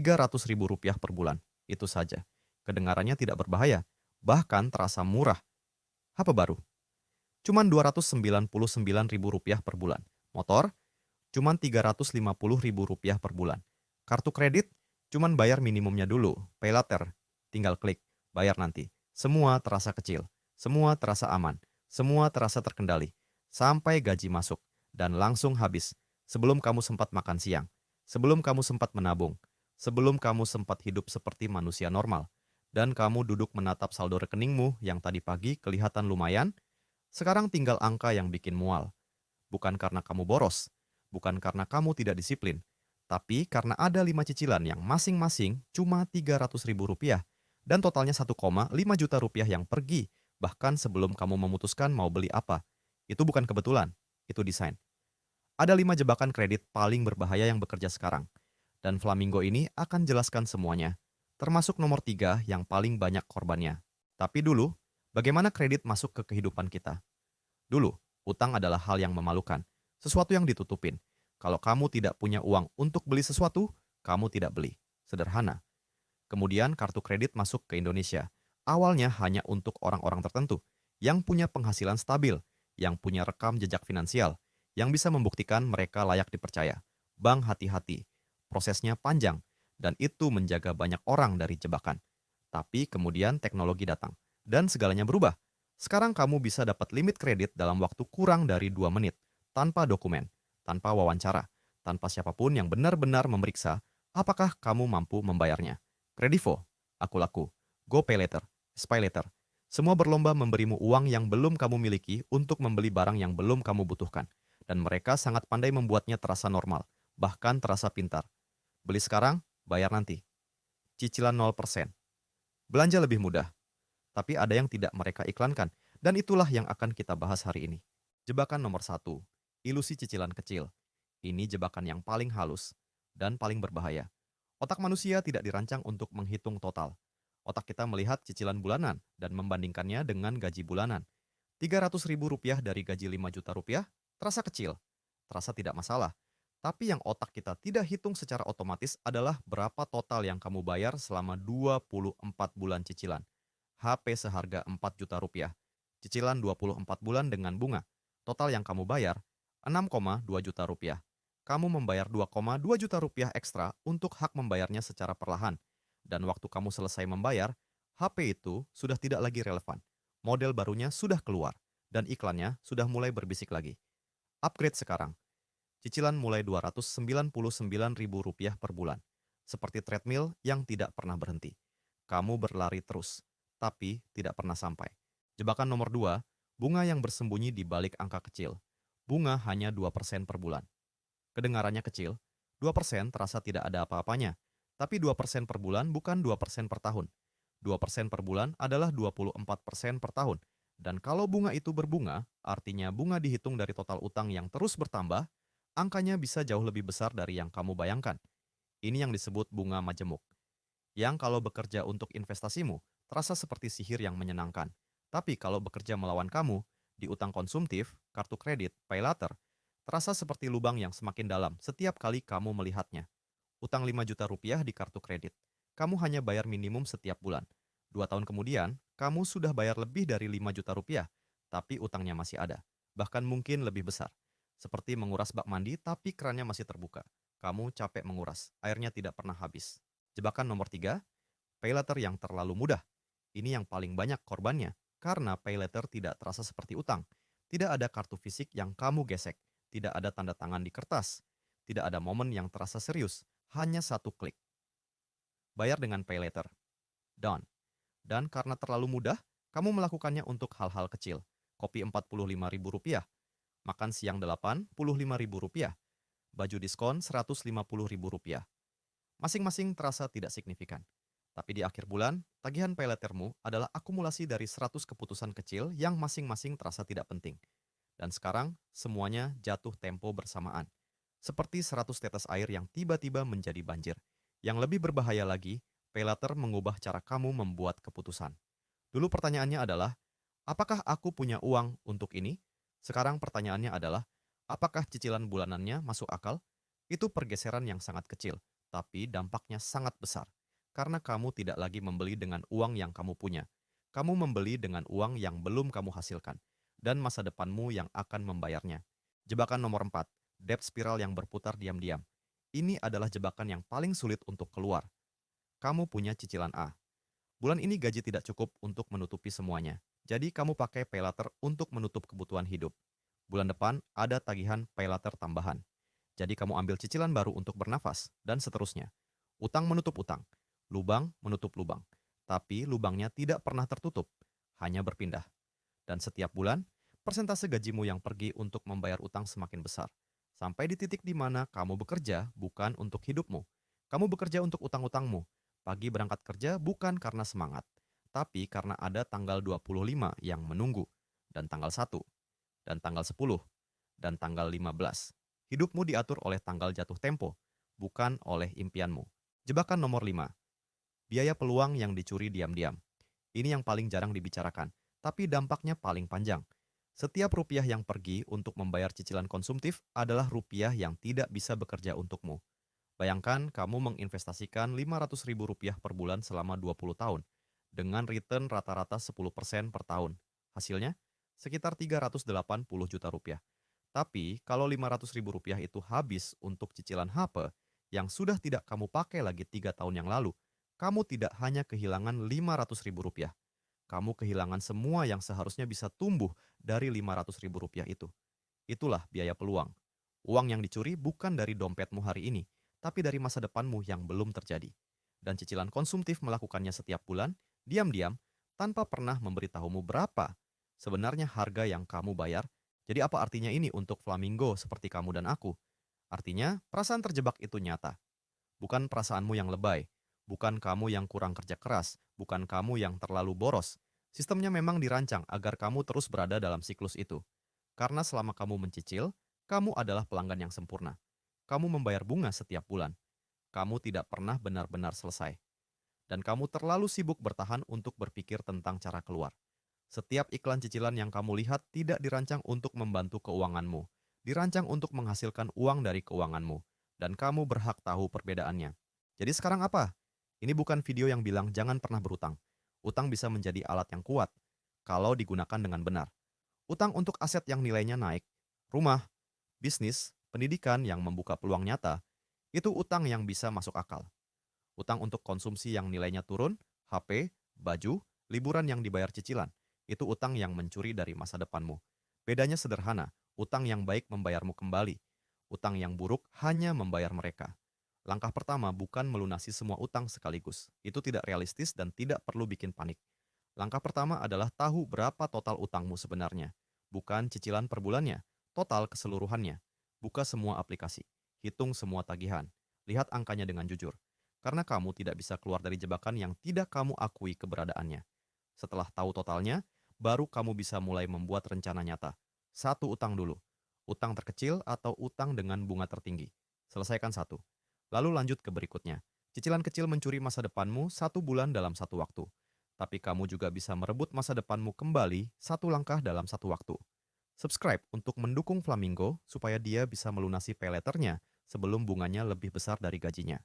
Rp300.000 per bulan. Itu saja. Kedengarannya tidak berbahaya, bahkan terasa murah. Apa baru? Cuman Rp299.000 per bulan. Motor, cuman Rp350.000 per bulan. Kartu kredit, cuman bayar minimumnya dulu. Pay later, tinggal klik, bayar nanti. Semua terasa kecil, semua terasa aman, semua terasa terkendali. Sampai gaji masuk, dan langsung habis. Sebelum kamu sempat makan siang, sebelum kamu sempat menabung, sebelum kamu sempat hidup seperti manusia normal. Dan kamu duduk menatap saldo rekeningmu yang tadi pagi kelihatan lumayan, sekarang tinggal angka yang bikin mual. Bukan karena kamu boros, bukan karena kamu tidak disiplin, tapi karena ada 5 cicilan yang masing-masing cuma Rp300.000 dan totalnya 1,5 juta rupiah yang pergi, bahkan sebelum kamu memutuskan mau beli apa. Itu bukan kebetulan, itu desain. Ada 5 jebakan kredit paling berbahaya yang bekerja sekarang, dan Flamingo ini akan jelaskan semuanya, termasuk nomor 3 yang paling banyak korbannya. Tapi dulu, bagaimana kredit masuk ke kehidupan kita? Dulu, utang adalah hal yang memalukan, sesuatu yang ditutupin. Kalau kamu tidak punya uang untuk beli sesuatu, kamu tidak beli. Sederhana. Kemudian kartu kredit masuk ke Indonesia. Awalnya hanya untuk orang-orang tertentu yang punya penghasilan stabil, yang punya rekam jejak finansial, yang bisa membuktikan mereka layak dipercaya. Bank hati-hati. Prosesnya panjang, dan itu menjaga banyak orang dari jebakan. Tapi kemudian teknologi datang, dan segalanya berubah. Sekarang kamu bisa dapat limit kredit dalam waktu kurang dari 2 menit, tanpa dokumen, tanpa wawancara, tanpa siapapun yang benar-benar memeriksa apakah kamu mampu membayarnya. Kredivo, Aku Laku, GoPayLater, SpyLater, semua berlomba memberimu uang yang belum kamu miliki untuk membeli barang yang belum kamu butuhkan. Dan mereka sangat pandai membuatnya terasa normal, bahkan terasa pintar. Beli sekarang, bayar nanti. Cicilan 0%. Belanja lebih mudah, tapi ada yang tidak mereka iklankan, dan itulah yang akan kita bahas hari ini. Jebakan nomor 1, ilusi cicilan kecil. Ini jebakan yang paling halus dan paling berbahaya. Otak manusia tidak dirancang untuk menghitung total. Otak kita melihat cicilan bulanan dan membandingkannya dengan gaji bulanan. Rp300.000 dari gaji 5 juta rupiah terasa kecil, terasa tidak masalah. Tapi yang otak kita tidak hitung secara otomatis adalah berapa total yang kamu bayar selama 24 bulan cicilan. HP seharga 4 juta rupiah, cicilan 24 bulan dengan bunga. Total yang kamu bayar 6,2 juta rupiah. Kamu membayar 2,2 juta rupiah ekstra untuk hak membayarnya secara perlahan. Dan waktu kamu selesai membayar, HP itu sudah tidak lagi relevan. Model barunya sudah keluar, dan iklannya sudah mulai berbisik lagi. Upgrade sekarang. Cicilan mulai Rp299.000 per bulan. Seperti treadmill yang tidak pernah berhenti. Kamu berlari terus, tapi tidak pernah sampai. Jebakan nomor 2, bunga yang bersembunyi di balik angka kecil. Bunga hanya 2% per bulan. Kedengarannya kecil, 2% terasa tidak ada apa-apanya. Tapi 2% per bulan bukan 2% per tahun. 2% per bulan adalah 24% per tahun. Dan kalau bunga itu berbunga, artinya bunga dihitung dari total utang yang terus bertambah, angkanya bisa jauh lebih besar dari yang kamu bayangkan. Ini yang disebut bunga majemuk. Yang kalau bekerja untuk investasimu, terasa seperti sihir yang menyenangkan. Tapi kalau bekerja melawan kamu, di utang konsumtif, kartu kredit, pay later, terasa seperti lubang yang semakin dalam setiap kali kamu melihatnya. Utang 5 juta rupiah di kartu kredit. Kamu hanya bayar minimum setiap bulan. 2 tahun kemudian, kamu sudah bayar lebih dari 5 juta rupiah, tapi utangnya masih ada. Bahkan mungkin lebih besar. Seperti menguras bak mandi tapi kerannya masih terbuka. Kamu capek menguras, airnya tidak pernah habis. Jebakan nomor 3, pay later yang terlalu mudah. Ini yang paling banyak korbannya, karena pay later tidak terasa seperti utang. Tidak ada kartu fisik yang kamu gesek, tidak ada tanda tangan di kertas, tidak ada momen yang terasa serius, hanya satu klik. Bayar dengan pay later. Done. Dan karena terlalu mudah, kamu melakukannya untuk hal-hal kecil. Kopi Rp45.000, makan siang Rp85.000, baju diskon Rp150.000. Masing-masing terasa tidak signifikan. Tapi di akhir bulan, tagihan pay lettermu adalah akumulasi dari 100 keputusan kecil yang masing-masing terasa tidak penting. Dan sekarang, semuanya jatuh tempo bersamaan. Seperti 100 tetes air yang tiba-tiba menjadi banjir. Yang lebih berbahaya lagi, pay letter mengubah cara kamu membuat keputusan. Dulu pertanyaannya adalah, apakah aku punya uang untuk ini? Sekarang pertanyaannya adalah, apakah cicilan bulanannya masuk akal? Itu pergeseran yang sangat kecil, tapi dampaknya sangat besar. Karena kamu tidak lagi membeli dengan uang yang kamu punya. Kamu membeli dengan uang yang belum kamu hasilkan, dan masa depanmu yang akan membayarnya. Jebakan nomor 4, debt spiral yang berputar diam-diam. Ini adalah jebakan yang paling sulit untuk keluar. Kamu punya cicilan A. Bulan ini gaji tidak cukup untuk menutupi semuanya. Jadi kamu pakai pay later untuk menutup kebutuhan hidup. Bulan depan ada tagihan pay later tambahan. Jadi kamu ambil cicilan baru untuk bernafas, dan seterusnya. Utang menutup utang, lubang menutup lubang. Tapi lubangnya tidak pernah tertutup, hanya berpindah. Dan setiap bulan, persentase gajimu yang pergi untuk membayar utang semakin besar. Sampai di titik di mana kamu bekerja bukan untuk hidupmu. Kamu bekerja untuk utang-utangmu. Pagi berangkat kerja bukan karena semangat, tapi karena ada tanggal 25 yang menunggu, dan tanggal 1, dan tanggal 10, dan tanggal 15. Hidupmu diatur oleh tanggal jatuh tempo, bukan oleh impianmu. Jebakan nomor 5, biaya peluang yang dicuri diam-diam. Ini yang paling jarang dibicarakan, tapi dampaknya paling panjang. Setiap rupiah yang pergi untuk membayar cicilan konsumtif adalah rupiah yang tidak bisa bekerja untukmu. Bayangkan kamu menginvestasikan Rp500.000 per bulan selama 20 tahun, dengan return rata-rata 10% per tahun. Hasilnya, sekitar 380 juta rupiah. Tapi, kalau Rp500.000 itu habis untuk cicilan HP yang sudah tidak kamu pakai lagi 3 tahun yang lalu, kamu tidak hanya kehilangan Rp500.000, kamu kehilangan semua yang seharusnya bisa tumbuh dari Rp500.000 itu. Itulah biaya peluang. Uang yang dicuri bukan dari dompetmu hari ini, tapi dari masa depanmu yang belum terjadi. Dan cicilan konsumtif melakukannya setiap bulan, diam-diam, tanpa pernah memberitahumu berapa sebenarnya harga yang kamu bayar. Jadi apa artinya ini untuk flamingo seperti kamu dan aku? Artinya, perasaan terjebak itu nyata. Bukan perasaanmu yang lebay, bukan kamu yang kurang kerja keras, bukan kamu yang terlalu boros. Sistemnya memang dirancang agar kamu terus berada dalam siklus itu. Karena selama kamu mencicil, kamu adalah pelanggan yang sempurna. Kamu membayar bunga setiap bulan. Kamu tidak pernah benar-benar selesai. Dan kamu terlalu sibuk bertahan untuk berpikir tentang cara keluar. Setiap iklan cicilan yang kamu lihat tidak dirancang untuk membantu keuanganmu. Dirancang untuk menghasilkan uang dari keuanganmu. Dan kamu berhak tahu perbedaannya. Jadi sekarang apa? Ini bukan video yang bilang jangan pernah berutang. Utang bisa menjadi alat yang kuat kalau digunakan dengan benar. Utang untuk aset yang nilainya naik, rumah, bisnis, pendidikan yang membuka peluang nyata, itu utang yang bisa masuk akal. Utang untuk konsumsi yang nilainya turun, HP, baju, liburan yang dibayar cicilan, itu utang yang mencuri dari masa depanmu. Bedanya sederhana, utang yang baik membayarmu kembali. Utang yang buruk hanya membayar mereka. Langkah pertama bukan melunasi semua utang sekaligus. Itu tidak realistis dan tidak perlu bikin panik. Langkah pertama adalah tahu berapa total utangmu sebenarnya. Bukan cicilan per bulannya, total keseluruhannya. Buka semua aplikasi. Hitung semua tagihan. Lihat angkanya dengan jujur. Karena kamu tidak bisa keluar dari jebakan yang tidak kamu akui keberadaannya. Setelah tahu totalnya, baru kamu bisa mulai membuat rencana nyata. Satu utang dulu. Utang terkecil atau utang dengan bunga tertinggi. Selesaikan satu. Lalu lanjut ke berikutnya. Cicilan kecil mencuri masa depanmu 1 bulan dalam satu waktu. Tapi kamu juga bisa merebut masa depanmu kembali 1 langkah dalam satu waktu. Subscribe untuk mendukung Flamingo supaya dia bisa melunasi pay letternya sebelum bunganya lebih besar dari gajinya.